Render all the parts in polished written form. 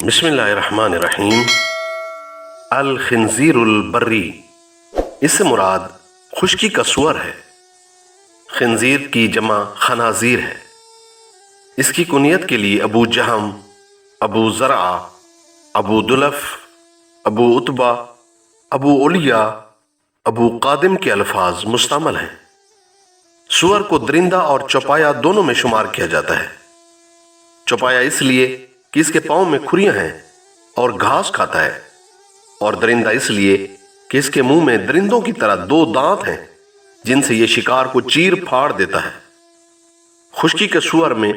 بسم اللہ الرحمن الرحیم۔ الخنزیر البری، اس سے مراد خشکی کا سور ہے۔ خنزیر کی جمع خنازیر ہے۔ اس کی کنیت کے لیے ابو جہم، ابو زرعہ، ابو دلف، ابو عتبہ، ابو علیا، ابو قادم کے الفاظ مستعمل ہیں۔ سور کو درندہ اور چوپایا دونوں میں شمار کیا جاتا ہے۔ چوپایا اس لیے کہ اس کے پاؤں میں کھریاں ہیں اور گھاس کھاتا ہے، اور درندہ اس لیے کہ اس کے منہ میں درندوں کی طرح 2 دانت ہیں جن سے یہ شکار کو چیر پھاڑ دیتا ہے۔ خشکی کے سور میں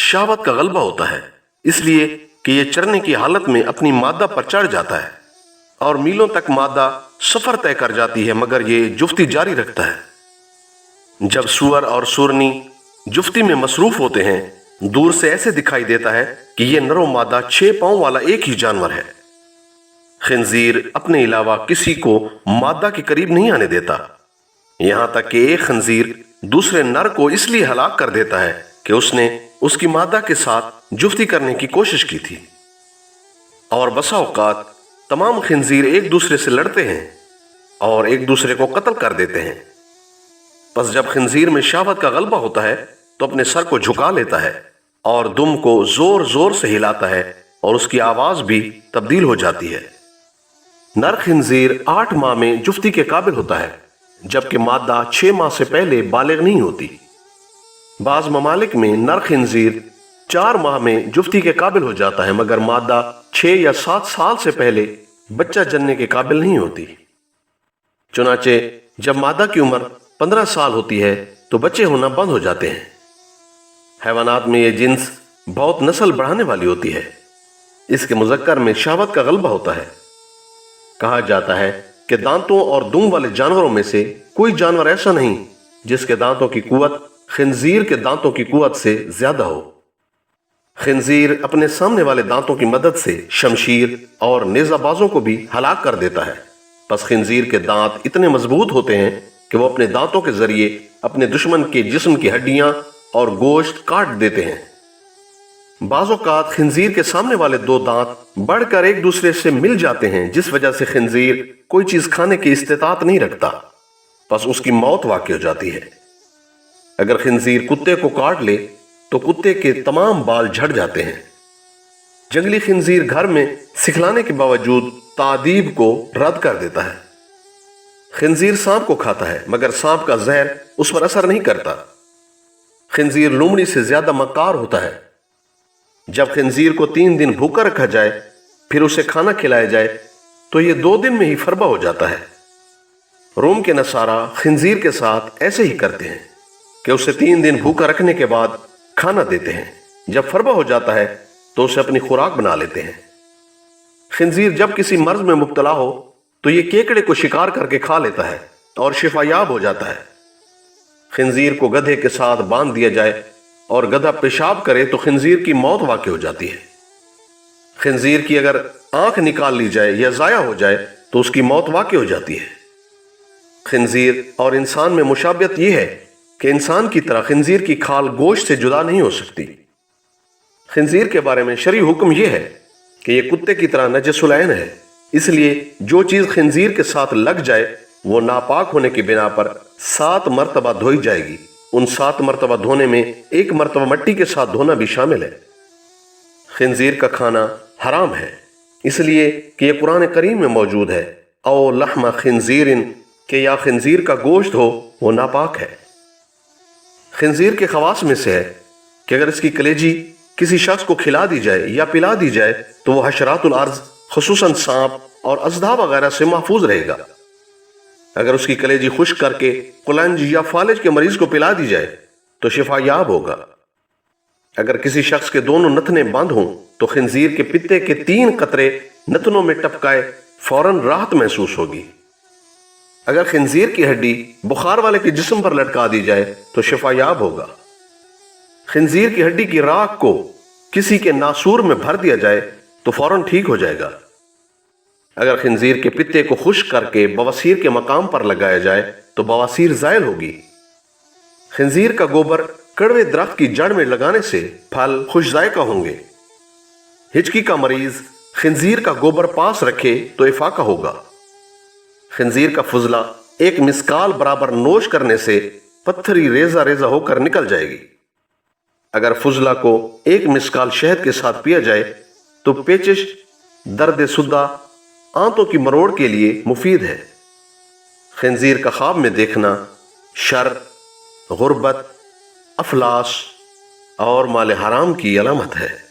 شہوت کا غلبہ ہوتا ہے، اس لیے کہ یہ چرنے کی حالت میں اپنی مادہ پر چڑھ جاتا ہے اور میلوں تک مادہ سفر طے کر جاتی ہے، مگر یہ جفتی جاری رکھتا ہے۔ جب سور اور سورنی جفتی میں مصروف ہوتے ہیں، دور سے ایسے دکھائی دیتا ہے کہ یہ نر و مادہ 6 پاؤں والا ایک ہی جانور ہے۔ خنزیر اپنے علاوہ کسی کو مادہ کے قریب نہیں آنے دیتا، یہاں تک کہ ایک خنزیر دوسرے نر کو اس لیے ہلاک کر دیتا ہے کہ اس نے اس کی مادہ کے ساتھ جفتی کرنے کی کوشش کی تھی۔ اور بسا اوقات تمام خنزیر ایک دوسرے سے لڑتے ہیں اور ایک دوسرے کو قتل کر دیتے ہیں۔ پس جب خنزیر میں شہوت کا غلبہ ہوتا ہے تو اپنے سر کو جھکا لیتا ہے اور دم کو زور زور سے ہلاتا ہے، اور اس کی آواز بھی تبدیل ہو جاتی ہے۔ نر خنزیر 8 ماہ میں جفتی کے قابل ہوتا ہے، جبکہ مادہ 6 ماہ سے پہلے بالغ نہیں ہوتی۔ بعض ممالک میں نر خنزیر 4 ماہ میں جفتی کے قابل ہو جاتا ہے، مگر مادہ 6 یا 7 سال سے پہلے بچہ جننے کے قابل نہیں ہوتی۔ چنانچہ جب مادہ کی عمر 15 سال ہوتی ہے تو بچے ہونا بند ہو جاتے ہیں۔ حیوانات میں یہ جنس بہت نسل بڑھانے والی ہوتی ہے۔ اس کے مذکر میں شہوت کا غلبہ ہوتا ہے۔ کہا جاتا ہے کہ دانتوں اور دم والے جانوروں میں سے کوئی جانور ایسا نہیں جس کے دانتوں کی قوت خنزیر کے دانتوں کی قوت سے زیادہ ہو۔ خنزیر اپنے سامنے والے دانتوں کی مدد سے شمشیر اور نیزہ بازوں کو بھی ہلاک کر دیتا ہے۔ پس خنزیر کے دانت اتنے مضبوط ہوتے ہیں کہ وہ اپنے دانتوں کے ذریعے اپنے دشمن کے جسم کی ہڈیاں اور گوشت کاٹ دیتے ہیں۔ بعض اوقات خنزیر کے سامنے والے 2 دانت بڑھ کر ایک دوسرے سے مل جاتے ہیں، جس وجہ سے خنزیر کوئی چیز کھانے کی استطاعت نہیں رکھتا، پس اس کی موت واقع ہو جاتی ہے۔ اگر خنزیر کتے کو کاٹ لے تو کتے کے تمام بال جھڑ جاتے ہیں۔ جنگلی خنزیر گھر میں سکھلانے کے باوجود تادیب کو رد کر دیتا ہے۔ خنزیر سانپ کو کھاتا ہے، مگر سانپ کا زہر اس پر اثر نہیں کرتا۔ خنزیر لومڑی سے زیادہ مکار ہوتا ہے۔ جب خنزیر کو 3 دن بھوکا رکھا جائے پھر اسے کھانا کھلایا جائے تو یہ 2 دن میں ہی فربا ہو جاتا ہے۔ روم کے نصارہ خنزیر کے ساتھ ایسے ہی کرتے ہیں کہ اسے 3 دن بھوکا رکھنے کے بعد کھانا دیتے ہیں۔ جب فربا ہو جاتا ہے تو اسے اپنی خوراک بنا لیتے ہیں۔ خنزیر جب کسی مرض میں مبتلا ہو تو یہ کیکڑے کو شکار کر کے کھا لیتا ہے اور شفا یاب ہو جاتا ہے۔ خنزیر کو گدھے کے ساتھ باندھ دیا جائے اور گدھا پیشاب کرے تو خنزیر کی موت واقع ہو جاتی ہے۔ خنزیر کی اگر آنکھ نکال لی جائے یا ضائع ہو جائے تو اس کی موت واقع ہو جاتی ہے۔ خنزیر اور انسان میں مشابہت یہ ہے کہ انسان کی طرح خنزیر کی کھال گوشت سے جدا نہیں ہو سکتی۔ خنزیر کے بارے میں شرعی حکم یہ ہے کہ یہ کتے کی طرح نجس العین ہے، اس لیے جو چیز خنزیر کے ساتھ لگ جائے وہ ناپاک ہونے کی بنا پر 7 مرتبہ دھوئی جائے گی۔ ان 7 مرتبہ دھونے میں 1 مرتبہ مٹی کے ساتھ دھونا بھی شامل ہے۔ خنزیر کا کھانا حرام ہے، اس لیے کہ یہ قرآن کریم میں موجود ہے، او لحم خنزیر، کہ یا خنزیر کا گوشت ہو وہ ناپاک ہے۔ خنزیر کے خواص میں سے ہے کہ اگر اس کی کلیجی کسی شخص کو کھلا دی جائے یا پلا دی جائے تو وہ حشرات الارض خصوصاً سانپ اور اژدھا وغیرہ سے محفوظ رہے گا۔ اگر اس کی کلیجی خشک کر کے قلنج یا فالج کے مریض کو پلا دی جائے تو شفا یاب ہوگا۔ اگر کسی شخص کے دونوں نتنے بند ہوں تو خنزیر کے پتے کے 3 قطرے نتنوں میں ٹپکائے فوراً راحت محسوس ہوگی۔ اگر خنزیر کی ہڈی بخار والے کے جسم پر لٹکا دی جائے تو شفا یاب ہوگا۔ خنزیر کی ہڈی کی راکھ کو کسی کے ناسور میں بھر دیا جائے تو فوراً ٹھیک ہو جائے گا۔ اگر خنزیر کے پتے کو خشک کر کے بواسیر کے مقام پر لگایا جائے تو بواسیر زائل ہوگی۔ خنزیر کا گوبر کڑوے درخت کی جڑ میں لگانے سے پھل خوش ذائقہ ہوں گے۔ ہچکی کا مریض خنزیر کا گوبر پاس رکھے تو افاقہ ہوگا۔ خنزیر کا فضلہ ایک مسکال برابر نوش کرنے سے پتھری ریزہ ریزہ ہو کر نکل جائے گی۔ اگر فضلہ کو ایک مسکال شہد کے ساتھ پیا جائے تو پیچش، درد صدع، آنتوں کی مروڑ کے لیے مفید ہے۔ خنزیر کا خواب میں دیکھنا شر، غربت، افلاس اور مال حرام کی علامت ہے۔